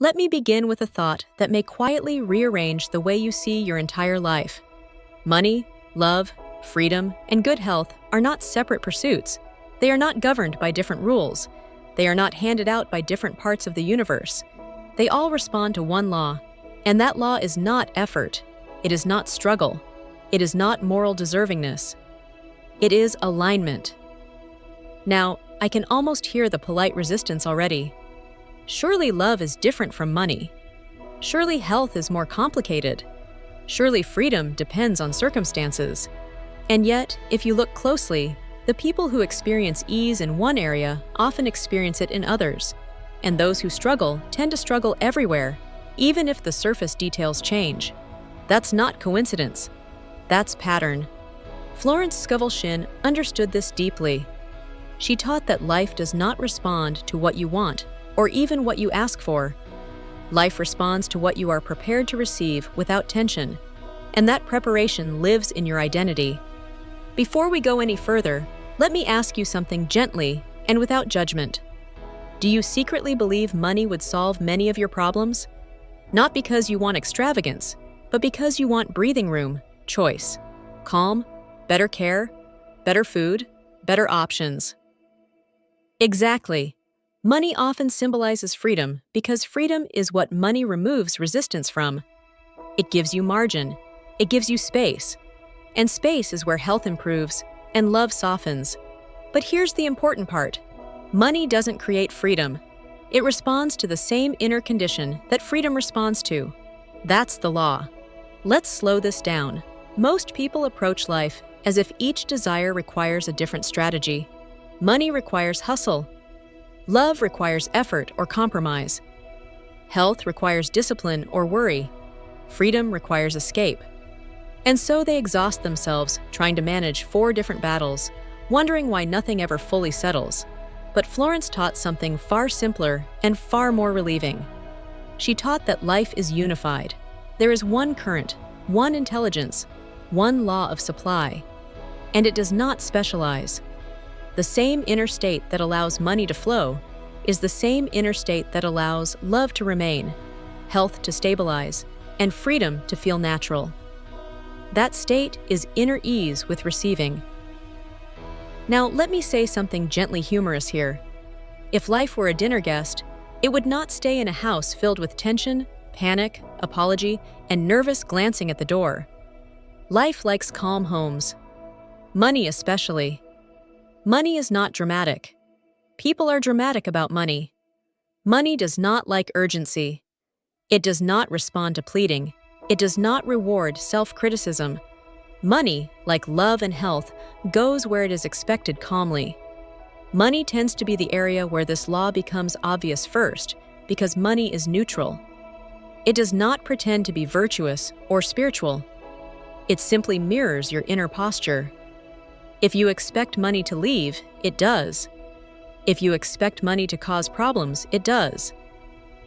Let me begin with a thought that may quietly rearrange the way you see your entire life. Money, love, freedom, and good health are not separate pursuits. They are not governed by different rules. They are not handed out by different parts of the universe. They all respond to one law, and that law is not effort. It is not struggle. It is not moral deservingness. It is alignment. Now, I can almost hear the polite resistance already. Surely love is different from money. Surely health is more complicated. Surely freedom depends on circumstances. And yet, if you look closely, the people who experience ease in one area often experience it in others. And those who struggle tend to struggle everywhere, even if the surface details change. That's not coincidence. That's pattern. Florence Scovel Shinn understood this deeply. She taught that life does not respond to what you want, or even what you ask for. Life responds to what you are prepared to receive without tension, and that preparation lives in your identity. Before we go any further, let me ask you something gently and without judgment. Do you secretly believe money would solve many of your problems? Not because you want extravagance, but because you want breathing room, choice, calm, better care, better food, better options. Exactly. Money often symbolizes freedom because freedom is what money removes resistance from. It gives you margin. It gives you space. And space is where health improves and love softens. But here's the important part. Money doesn't create freedom. It responds to the same inner condition that freedom responds to. That's the law. Let's slow this down. Most people approach life as if each desire requires a different strategy. Money requires hustle. Love requires effort or compromise. Health requires discipline or worry. Freedom requires escape. And so they exhaust themselves trying to manage 4 different battles, wondering why nothing ever fully settles. But Florence taught something far simpler and far more relieving. She taught that life is unified. There is one current, one intelligence, one law of supply. And it does not specialize. The same inner state that allows money to flow is the same inner state that allows love to remain, health to stabilize, and freedom to feel natural. That state is inner ease with receiving. Now, let me say something gently humorous here. If life were a dinner guest, it would not stay in a house filled with tension, panic, apology, and nervous glancing at the door. Life likes calm homes. Money especially. Money is not dramatic. People are dramatic about money. Money does not like urgency. It does not respond to pleading. It does not reward self-criticism. Money, like love and health, goes where it is expected calmly. Money tends to be the area where this law becomes obvious first, because money is neutral. It does not pretend to be virtuous or spiritual. It simply mirrors your inner posture. If you expect money to leave, it does. If you expect money to cause problems, it does.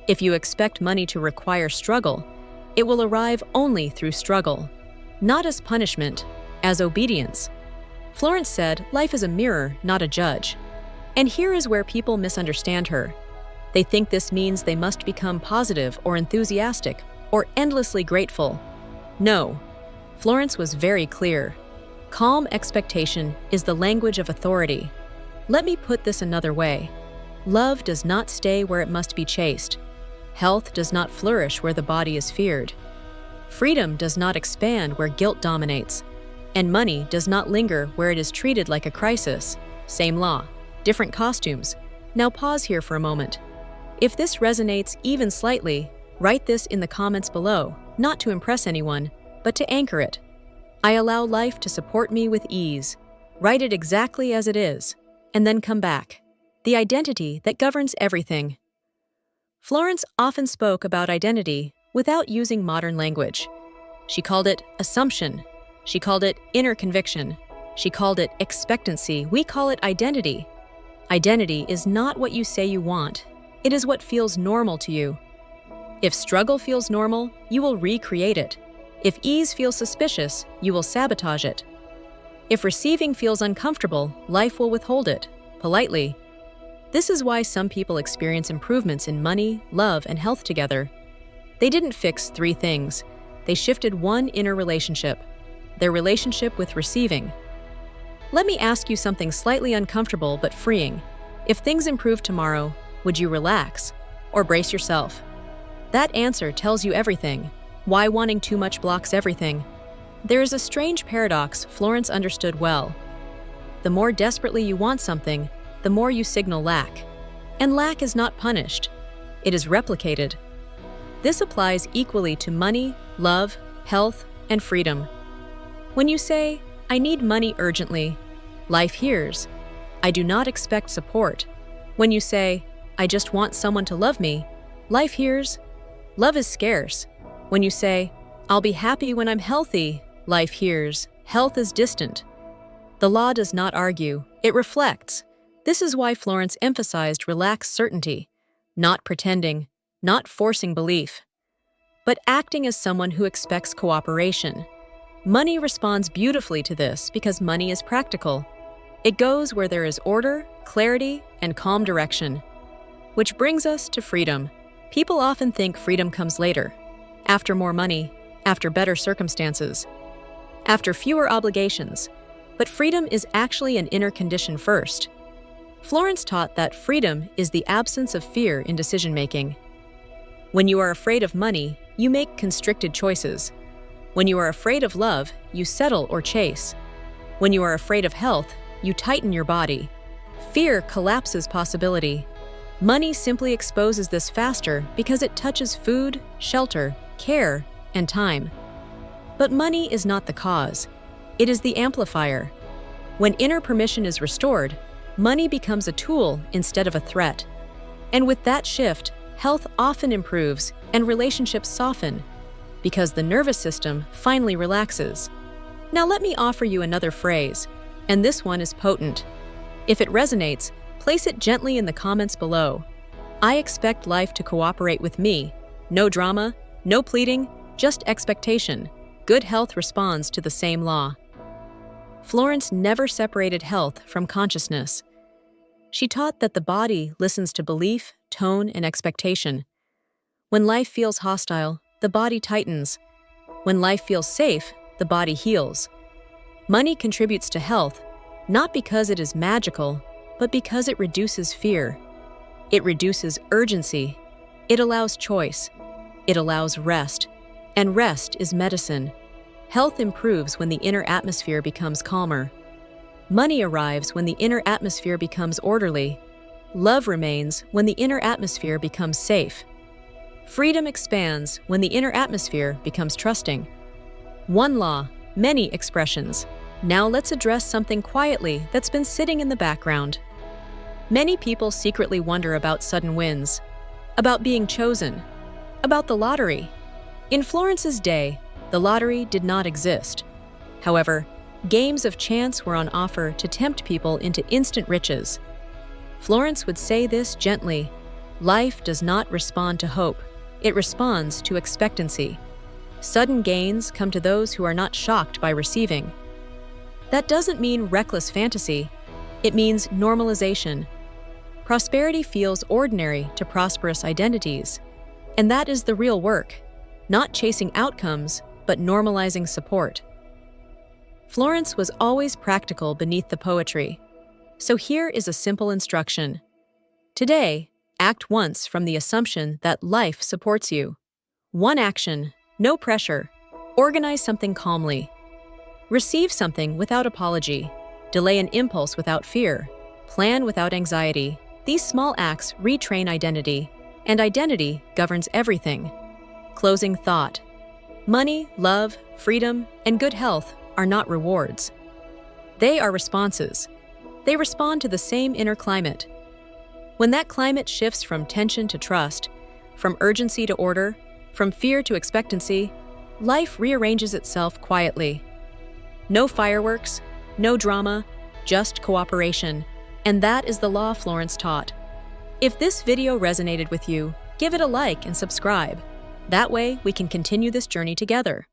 If you expect money to require struggle, it will arrive only through struggle, not as punishment, as obedience. Florence said, life is a mirror, not a judge. And here is where people misunderstand her. They think this means they must become positive or enthusiastic or endlessly grateful. No, Florence was very clear. Calm expectation is the language of authority. Let me put this another way. Love does not stay where it must be chased. Health does not flourish where the body is feared. Freedom does not expand where guilt dominates. And money does not linger where it is treated like a crisis. Same law, different costumes. Now pause here for a moment. If this resonates even slightly, write this in the comments below, not to impress anyone, but to anchor it. I allow life to support me with ease. Write it exactly as it is, and then come back. The identity that governs everything. Florence often spoke about identity without using modern language. She called it assumption. She called it inner conviction. She called it expectancy. We call it identity. Identity is not what you say you want. It is what feels normal to you. If struggle feels normal, you will recreate it. If ease feels suspicious, you will sabotage it. If receiving feels uncomfortable, life will withhold it, politely. This is why some people experience improvements in money, love, and health together. They didn't fix three things. They shifted one inner relationship, their relationship with receiving. Let me ask you something slightly uncomfortable but freeing. If things improve tomorrow, would you relax or brace yourself? That answer tells you everything. Why wanting too much blocks everything. There is a strange paradox Florence understood well. The more desperately you want something, the more you signal lack. And lack is not punished. It is replicated. This applies equally to money, love, health, and freedom. When you say, "I need money urgently," life hears, "I do not expect support." When you say, "I just want someone to love me," life hears, "Love is scarce." When you say, "I'll be happy when I'm healthy," life hears, "Health is distant." The law does not argue, it reflects. This is why Florence emphasized relaxed certainty, not pretending, not forcing belief, but acting as someone who expects cooperation. Money responds beautifully to this because money is practical. It goes where there is order, clarity, and calm direction. Which brings us to freedom. People often think freedom comes later, after more money, after better circumstances, after fewer obligations, but freedom is actually an inner condition first. Florence taught that freedom is the absence of fear in decision-making. When you are afraid of money, you make constricted choices. When you are afraid of love, you settle or chase. When you are afraid of health, you tighten your body. Fear collapses possibility. Money simply exposes this faster because it touches food, shelter, care, and time. But money is not the cause. It is the amplifier. When inner permission is restored, money becomes a tool instead of a threat. And with that shift, health often improves and relationships soften because the nervous system finally relaxes. Now let me offer you another phrase, and this one is potent. If it resonates, place it gently in the comments below. I expect life to cooperate with me. No drama, no pleading, just expectation. Good health responds to the same law. Florence never separated health from consciousness. She taught that the body listens to belief, tone, and expectation. When life feels hostile, the body tightens. When life feels safe, the body heals. Money contributes to health, not because it is magical, but because it reduces fear. It reduces urgency. It allows choice. It allows rest. And rest is medicine. Health improves when the inner atmosphere becomes calmer. Money arrives when the inner atmosphere becomes orderly. Love remains when the inner atmosphere becomes safe. Freedom expands when the inner atmosphere becomes trusting. One law, many expressions. Now let's address something quietly that's been sitting in the background. Many people secretly wonder about sudden wins, about being chosen, about the lottery. In Florence's day, the lottery did not exist. However, games of chance were on offer to tempt people into instant riches. Florence would say this gently: life does not respond to hope, it responds to expectancy. Sudden gains come to those who are not shocked by receiving. That doesn't mean reckless fantasy, it means normalization. Prosperity feels ordinary to prosperous identities, and that is the real work, not chasing outcomes, but normalizing support. Florence was always practical beneath the poetry. So here is a simple instruction. Today, act once from the assumption that life supports you. One action, no pressure. Organize something calmly. Receive something without apology. Delay an impulse without fear. Plan without anxiety. These small acts retrain identity, and identity governs everything. Closing thought. Money, love, freedom, and good health are not rewards. They are responses. They respond to the same inner climate. When that climate shifts from tension to trust, from urgency to order, from fear to expectancy, life rearranges itself quietly. No fireworks, no drama, just cooperation. And that is the law Florence taught. If this video resonated with you, give it a like and subscribe. That way, we can continue this journey together.